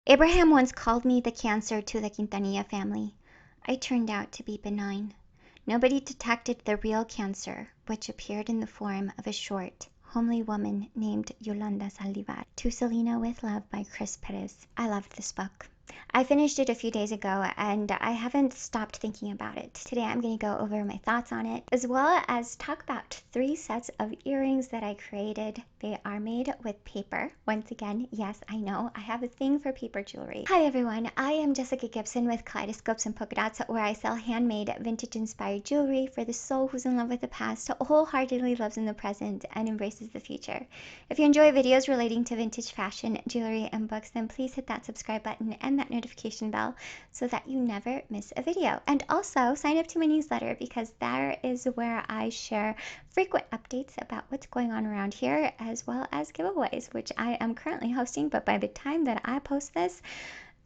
Abraham once called me the cancer to the Quintanilla family. I turned out to be benign. Nobody detected the real cancer, which appeared in the form of a short, homely woman named Yolanda Saldivar. To Selena With Love by Perez. I loved this book. I finished it a few days ago and I haven't stopped thinking about it. Today I'm going to go over my thoughts on it, as well as talk about 3 sets of earrings that I created. They are made with paper. Once again, yes, I know, I have a thing for paper jewelry. Hi everyone, I am Jessica Gibson with Kaleidoscopes and Polka Dots, where I sell handmade, vintage-inspired jewelry for the soul who's in love with the past, wholeheartedly loves in the present, and embraces the future. If you enjoy videos relating to vintage fashion, jewelry, and books, then please hit that subscribe button and that notification bell so that you never miss a video. And also sign up to my newsletter, because there is where I share frequent updates about what's going on around here, as well as giveaways, which I am currently hosting, but by the time that I post this,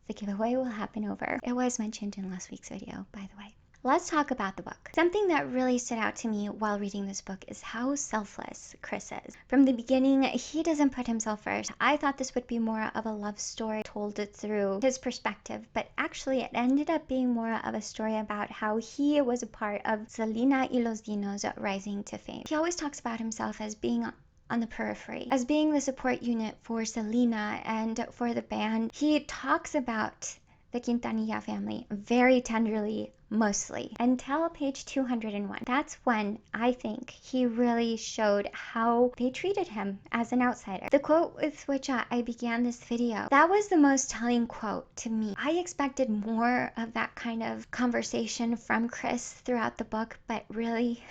the giveaway will happen over. It was mentioned in last week's video, by the way. Let's talk about the book. Something that really stood out to me while reading this book is how selfless Chris is. From the beginning, he doesn't put himself first. I thought this would be more of a love story told through his perspective, but actually it ended up being more of a story about how he was a part of Selena y los Dinos rising to fame. He always talks about himself as being on the periphery, as being the support unit for Selena and for the band. He talks about the Quintanilla family very tenderly, mostly, until page 201. That's when I think he really showed how they treated him as an outsider. The quote with which I began this video, that was the most telling quote to me. I expected more of that kind of conversation from Chris throughout the book, but really,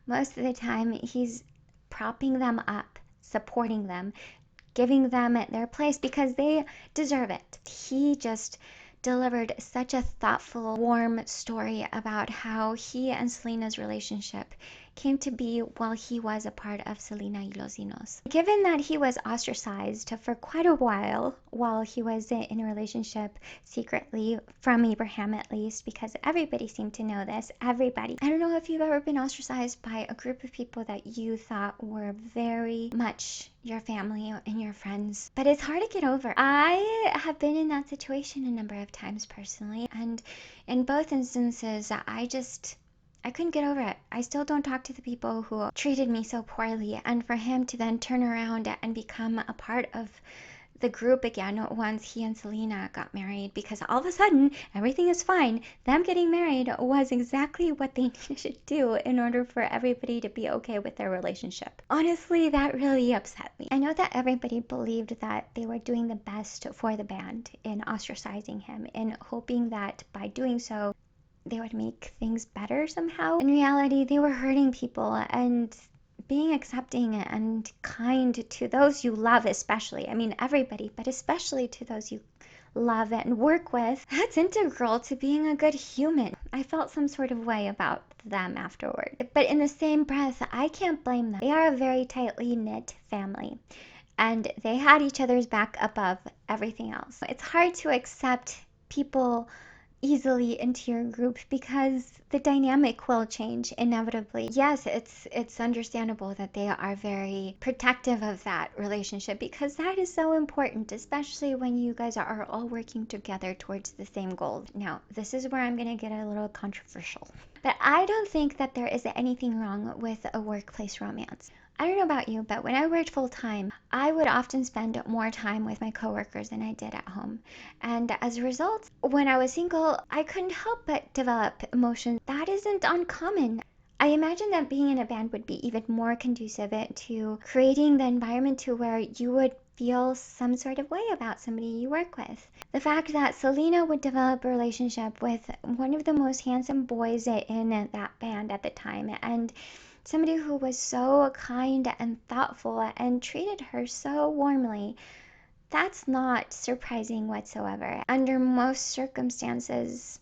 most of the time, he's propping them up, supporting them, giving them their place because they deserve it. He just delivered such a thoughtful, warm story about how he and Selena's relationship came to be while he was a part of Selena y los Dinos. Given that he was ostracized for quite a while he was in a relationship secretly from Abraham, at least, because everybody seemed to know this. Everybody. I don't know if you've ever been ostracized by a group of people that you thought were very much your family and your friends, but it's hard to get over. I have been in that situation a number of times personally, and in both instances I couldn't get over it. I still don't talk to the people who treated me so poorly, and for him to then turn around and become a part of the group again once he and Selena got married, because all of a sudden everything is fine. Them getting married was exactly what they needed to do in order for everybody to be okay with their relationship. Honestly, that really upset me. I know that everybody believed that they were doing the best for the band in ostracizing him, in hoping that by doing so they would make things better somehow. In reality, they were hurting people, and being accepting and kind to those you love, especially. I mean, everybody, but especially to those you love and work with, that's integral to being a good human. I felt some sort of way about them afterward. But in the same breath, I can't blame them. They are a very tightly knit family, and they had each other's back above everything else. It's hard to accept people easily into your group because the dynamic will change inevitably. Yes, it's understandable that they are very protective of that relationship, because that is so important, especially when you guys are all working together towards the same goal. Now, this is where I'm going to get a little controversial, but I don't think that there is anything wrong with a workplace romance. I don't know about you, but when I worked full-time, I would often spend more time with my coworkers than I did at home. And as a result, when I was single, I couldn't help but develop emotions. That isn't uncommon. I imagine that being in a band would be even more conducive to creating the environment to where you would feel some sort of way about somebody you work with. The fact that Selena would develop a relationship with one of the most handsome boys in that band at the time, and somebody who was so kind and thoughtful and treated her so warmly, that's not surprising whatsoever. Under most circumstances,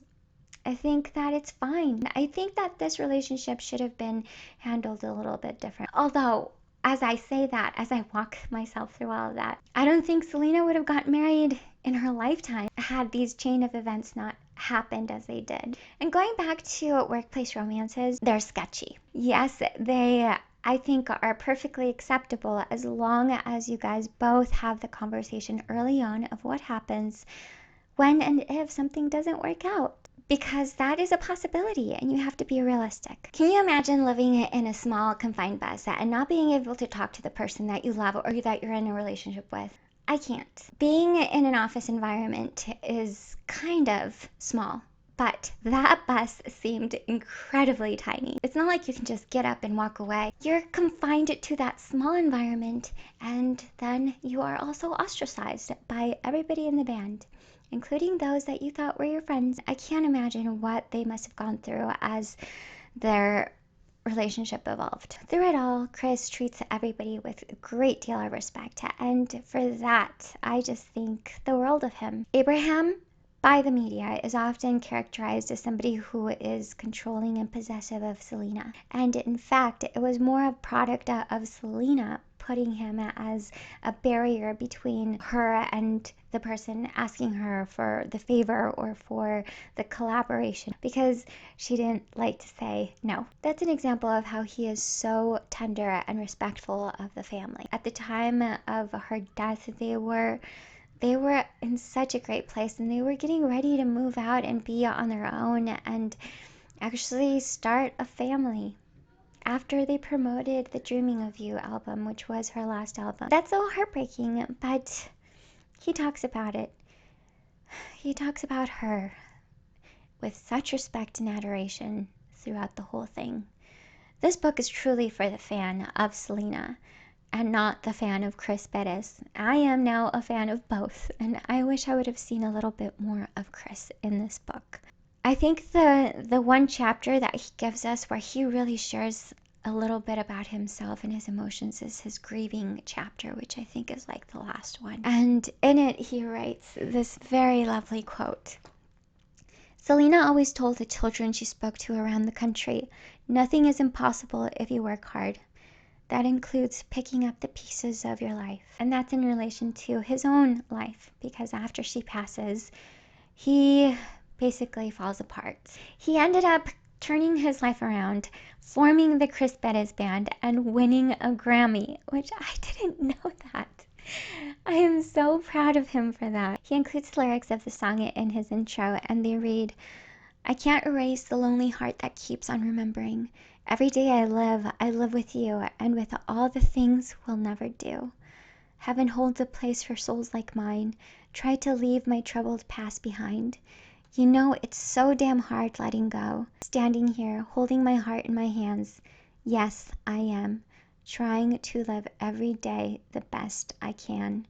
I think that it's fine. I think that this relationship should have been handled a little bit different. Although, as I say that, as I walk myself through all of that, I don't think Selena would have gotten married in her lifetime had these chain of events not happened as they did. And going back to workplace romances, they're sketchy. Yes, they I think are perfectly acceptable as long as you guys both have the conversation early on of what happens when and if something doesn't work out. Because that is a possibility and you have to be realistic. Can you imagine living in a small confined bus and not being able to talk to the person that you love or that you're in a relationship with? I can't. Being in an office environment is kind of small. But that bus seemed incredibly tiny. It's not like you can just get up and walk away. You're confined to that small environment, and then you are also ostracized by everybody in the band, including those that you thought were your friends. I can't imagine what they must have gone through as their relationship evolved. Through it all, Chris treats everybody with a great deal of respect, and for that, I just think the world of him. Abraham, by the media, is often characterized as somebody who is controlling and possessive of Selena, and in fact, it was more a product of Selena putting him as a barrier between her and the person asking her for the favor or for the collaboration, because she didn't like to say no. That's an example of how he is so tender and respectful of the family. At the time of her death, they were in such a great place, and they were getting ready to move out and be on their own and actually start a family after they promoted the Dreaming of You album, which was her last album. That's so heartbreaking, but he talks about it. He talks about her with such respect and adoration throughout the whole thing. This book is truly for the fan of Selena and not the fan of Chris Perez. I am now a fan of both, and I wish I would have seen a little bit more of Chris in this book. I think the one chapter that he gives us where he really shares a little bit about himself and his emotions is his grieving chapter, which I think is like the last one. And in it, he writes this very lovely quote. Selena always told the children she spoke to around the country, nothing is impossible if you work hard. That includes picking up the pieces of your life. And that's in relation to his own life, because after she passes, he basically falls apart. He ended up turning his life around, forming the Chris Perez Band, and winning a Grammy, which I didn't know that. I am so proud of him for that. He includes lyrics of the song in his intro, and they read, I can't erase the lonely heart that keeps on remembering. Every day I live with you, and with all the things we'll never do. Heaven holds a place for souls like mine. Try to leave my troubled past behind. You know it's so damn hard letting go. Standing here, holding my heart in my hands. Yes, I am. Trying to live every day the best I can.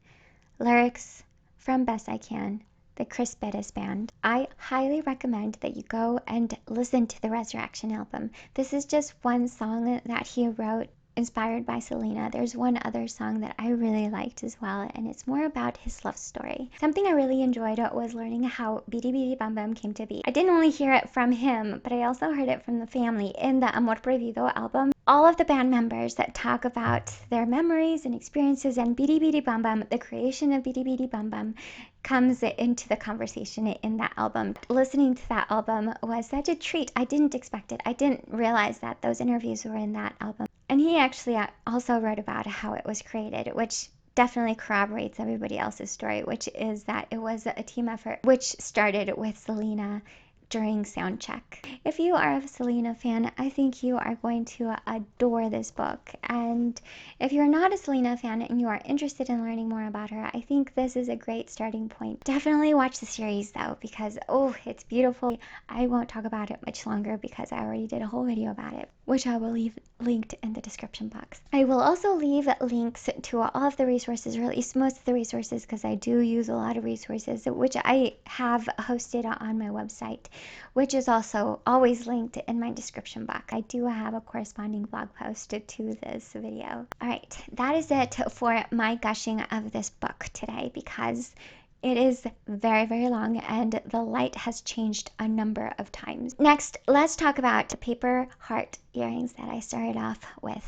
Lyrics from Best I Can, the Chris Perez Band. I highly recommend that you go and listen to the Ressurection album. This is just one song that he wrote inspired by Selena. There's one other song that I really liked as well, and it's more about his love story. Something I really enjoyed was learning how Bidi Bidi Bam Bam came to be. I didn't only hear it from him, but I also heard it from the family in the Amor Prohibido album. All of the band members that talk about their memories and experiences, and Bidi Bidi Bam Bam, the creation of Bidi Bidi Bam Bam, comes into the conversation in that album. Listening to that album was such a treat. I didn't expect it. I didn't realize that those interviews were in that album. And he actually also wrote about how it was created, which definitely corroborates everybody else's story, which is that it was a team effort, which started with Selena during sound check. If you are a Selena fan, I think you are going to adore this book. And if you're not a Selena fan and you are interested in learning more about her, I think this is a great starting point. Definitely watch the series though, because it's beautiful. I won't talk about it much longer because I already did a whole video about it, which I will leave linked in the description box. I will also leave links to all of the resources, or at least most of the resources, because I do use a lot of resources, which I have hosted on my website, which is also always linked in my description box. I do have a corresponding blog post to this video. Alright, that is it for my gushing of this book today, because it is very, very long and the light has changed a number of times. Next, let's talk about the paper heart earrings that I started off with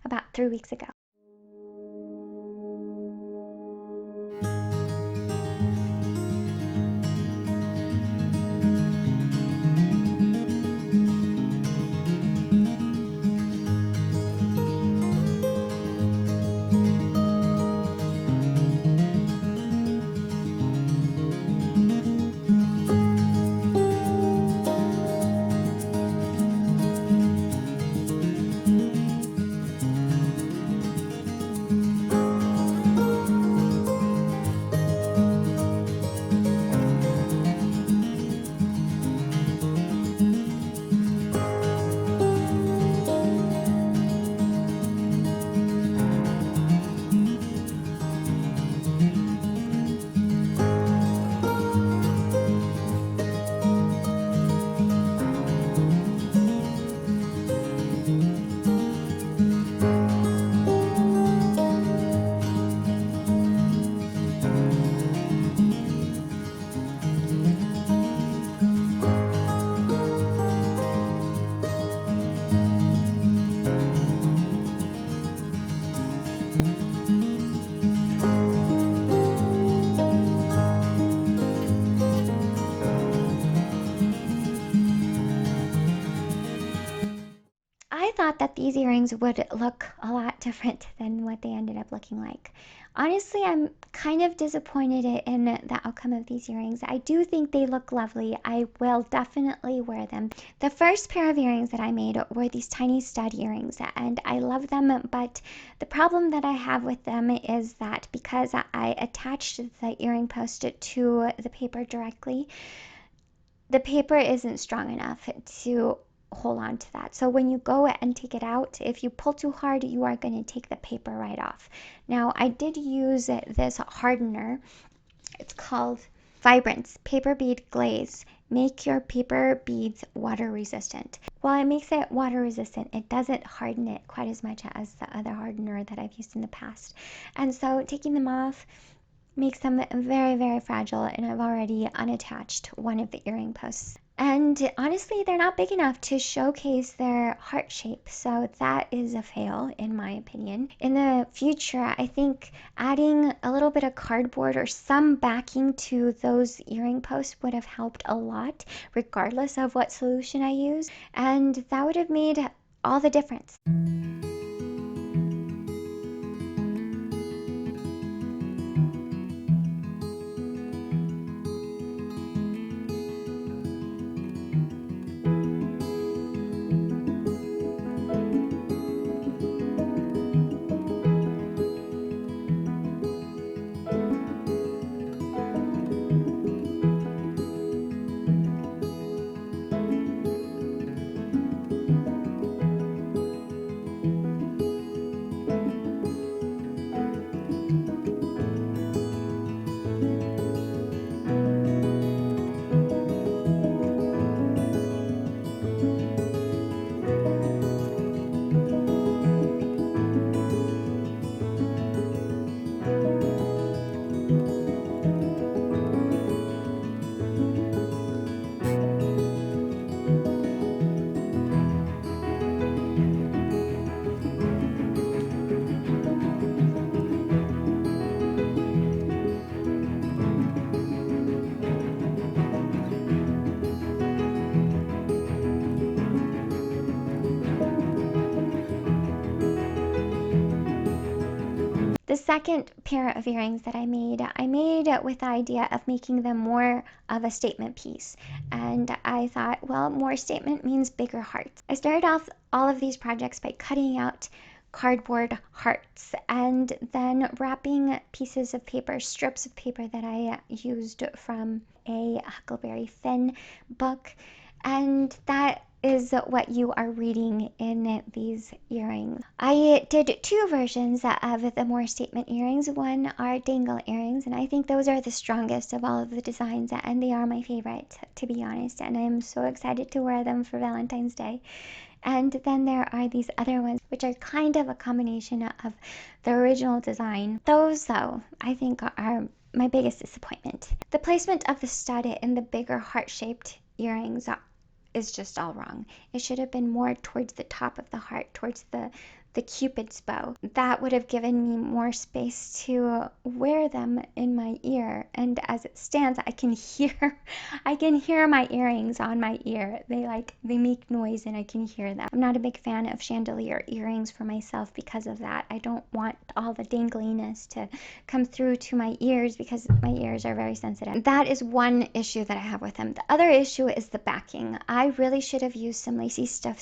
about 3 weeks ago. I thought that these earrings would look a lot different than what they ended up looking like. Honestly, I'm kind of disappointed in the outcome of these earrings. I do think they look lovely. I will definitely wear them. The first pair of earrings that I made were these tiny stud earrings, and I love them, but the problem that I have with them is that because I attached the earring post to the paper directly, the paper isn't strong enough to hold on to that. So when you go and take it out, if you pull too hard, you are going to take the paper right off. Now, I did use this hardener. It's called Vibrance Paper Bead Glaze. Make your paper beads water resistant. While it makes it water resistant, it doesn't harden it quite as much as the other hardener that I've used in the past. And so taking them off makes them very, very fragile, and I've already unattached one of the earring posts. And honestly, they're not big enough to showcase their heart shape, so that is a fail in my opinion. In the future, I think adding a little bit of cardboard or some backing to those earring posts would have helped a lot, regardless of what solution I use, and that would have made all the difference. The second pair of earrings that I made with the idea of making them more of a statement piece. And I thought, well, more statement means bigger hearts. I started off all of these projects by cutting out cardboard hearts and then wrapping pieces of paper, strips of paper that I used from a Huckleberry Finn book. And that is what you are reading in these earrings. I did two versions of the more statement earrings. One are dangle earrings, and I think those are the strongest of all of the designs, and they are my favorite, to be honest, and I'm so excited to wear them for Valentine's Day. And then there are these other ones, which are kind of a combination of the original design. Those, though, I think are my biggest disappointment. The placement of the stud in the bigger heart-shaped earrings is just all wrong. It should have been more towards the top of the heart, towards the Cupid's bow. That would have given me more space to wear them in my ear. And as it stands, I can hear my earrings on my ear. They make noise and I can hear them. I'm not a big fan of chandelier earrings for myself because of that. I don't want all the dangliness to come through to my ears because my ears are very sensitive. That is one issue that I have with them. The other issue is the backing. I really should have used some lacy stuff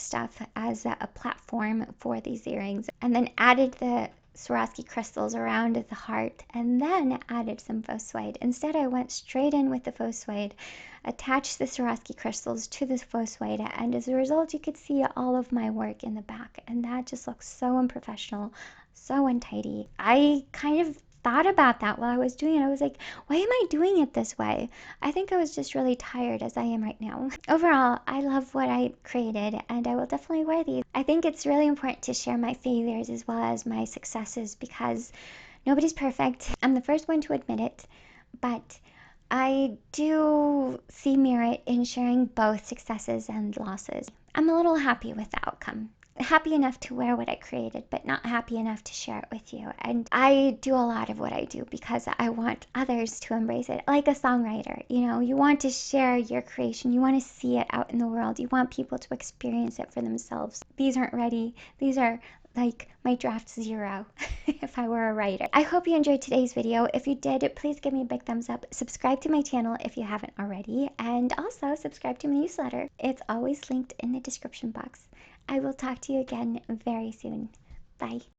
as a platform for these earrings, and then added the Swarovski crystals around the heart, and then added some faux suede. Instead, I went straight in with the faux suede, attached the Swarovski crystals to the faux suede, and as a result, you could see all of my work in the back, and that just looks so unprofessional, so untidy. I kind of thought about that while I was doing it. I was like, why am I doing it this way? I think I was just really tired, as I am right now. Overall, I love what I created, and I will definitely wear these. I think it's really important to share my failures as well as my successes because nobody's perfect. I'm the first one to admit it, but I do see merit in sharing both successes and losses. I'm a little happy with the outcome. happy enough to wear what I created, but not happy enough to share it with you. And I do a lot of what I do because I want others to embrace it. Like a songwriter, you know, you want to share your creation. You want to see it out in the world. You want people to experience it for themselves. These aren't ready. These are like my draft 0 if I were a writer. I hope you enjoyed today's video. If you did, please give me a big thumbs up. Subscribe to my channel if you haven't already. And also subscribe to my newsletter. It's always linked in the description box. I will talk to you again very soon. Bye.